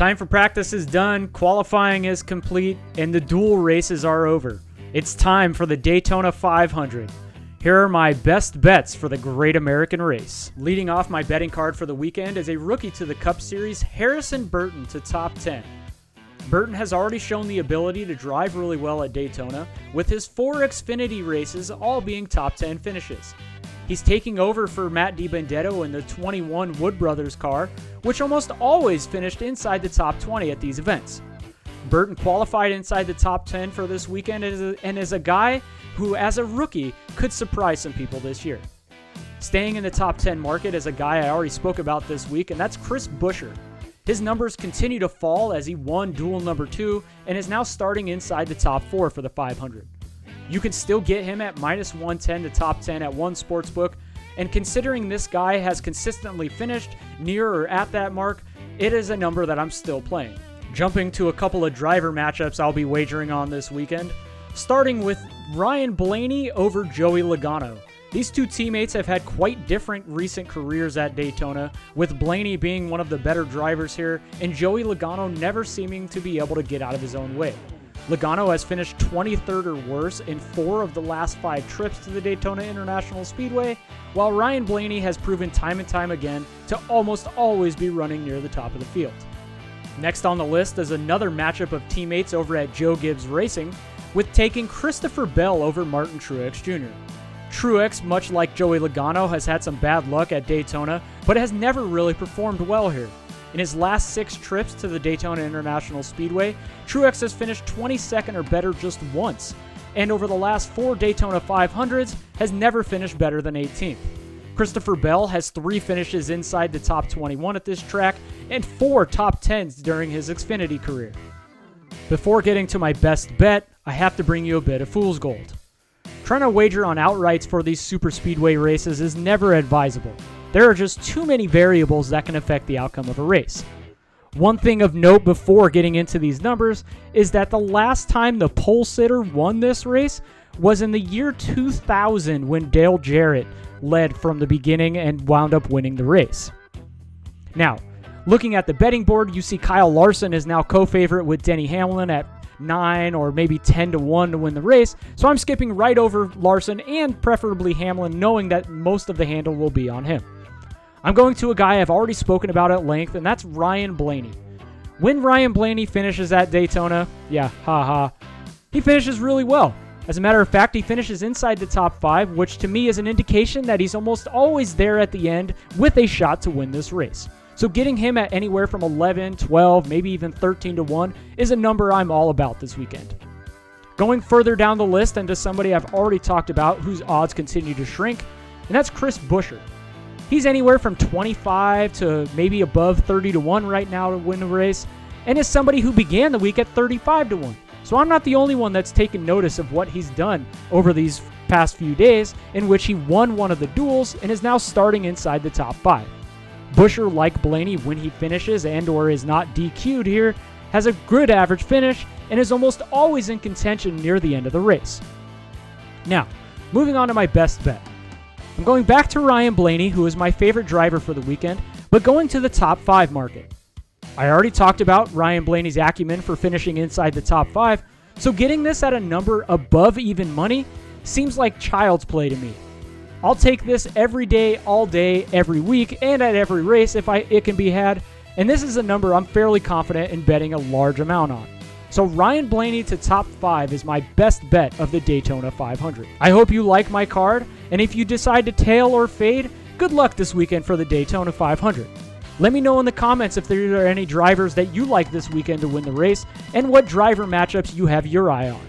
Time for practice is done, qualifying is complete, and the dual races are over. It's time for the Daytona 500. Here are my best bets for the Great American Race. Leading off my betting card for the weekend is a rookie to the Cup Series, Harrison Burton, to top 10. Burton has already shown the ability to drive really well at Daytona, with his 4 Xfinity races all being top 10 finishes. He's taking over for Matt DiBenedetto in the 21 Wood Brothers car, which almost always finished inside the top 20 at these events. Burton qualified inside the top 10 for this weekend and is a guy who, as a rookie, could surprise some people this year. Staying in the top 10 market is a guy I already spoke about this week, and that's Chris Buescher. His numbers continue to fall as he won duel number 2 and is now starting inside the top 4 for the 500. You can still get him at minus 110 to top 10 at one sportsbook, and considering this guy has consistently finished near or at that mark, it is a number that I'm still playing. Jumping to a couple of driver matchups I'll be wagering on this weekend, starting with Ryan Blaney over Joey Logano. These two teammates have had quite different recent careers at Daytona, with Blaney being one of the better drivers here, and Joey Logano never seeming to be able to get out of his own way. Logano has finished 23rd or worse in 4 of the last 5 trips to the Daytona International Speedway, while Ryan Blaney has proven time and time again to almost always be running near the top of the field. Next on the list is another matchup of teammates over at Joe Gibbs Racing, with taking Christopher Bell over Martin Truex Jr. Truex, much like Joey Logano, has had some bad luck at Daytona, but has never really performed well here. In his last 6 trips to the Daytona International Speedway, Truex has finished 22nd or better just once, and over the last 4 Daytona 500s has never finished better than 18th. Christopher Bell has 3 finishes inside the top 21 at this track and 4 top 10s during his Xfinity career. Before getting to my best bet, I have to bring you a bit of fool's gold. Trying to wager on outrights for these Superspeedway races is never advisable. There are just too many variables that can affect the outcome of a race. One thing of note before getting into these numbers is that the last time the pole sitter won this race was in the year 2000 when Dale Jarrett led from the beginning and wound up winning the race. Now, looking at the betting board, you see Kyle Larson is now co-favorite with Denny Hamlin at 9 or maybe 10 to 1 to win the race, so I'm skipping right over Larson and preferably Hamlin, knowing that most of the handle will be on him. I'm going to a guy I've already spoken about at length, and that's Ryan Blaney. When Ryan Blaney finishes at Daytona, he finishes really well. As a matter of fact, he finishes inside the top 5, which to me is an indication that he's almost always there at the end with a shot to win this race. So getting him at anywhere from 11, 12, maybe even 13 to 1 is a number I'm all about this weekend. Going further down the list and to somebody I've already talked about whose odds continue to shrink, and that's Chris Buescher. He's anywhere from 25 to maybe above 30 to 1 right now to win the race, and is somebody who began the week at 35 to 1. So I'm not the only one that's taken notice of what he's done over these past few days, in which he won one of the duels and is now starting inside the top 5. Buescher, like Blaney, when he finishes and or is not DQ'd here, has a good average finish and is almost always in contention near the end of the race. Now, moving on to my best bet. I'm going back to Ryan Blaney, who is my favorite driver for the weekend, but going to the top 5 market. I already talked about Ryan Blaney's acumen for finishing inside the top 5, so getting this at a number above even money seems like child's play to me. I'll take this every day, all day, every week, and at every race if it can be had, and this is a number I'm fairly confident in betting a large amount on. So Ryan Blaney to top 5 is my best bet of the Daytona 500. I hope you like my card, and if you decide to tail or fade, good luck this weekend for the Daytona 500. Let me know in the comments if there are any drivers that you like this weekend to win the race, and what driver matchups you have your eye on.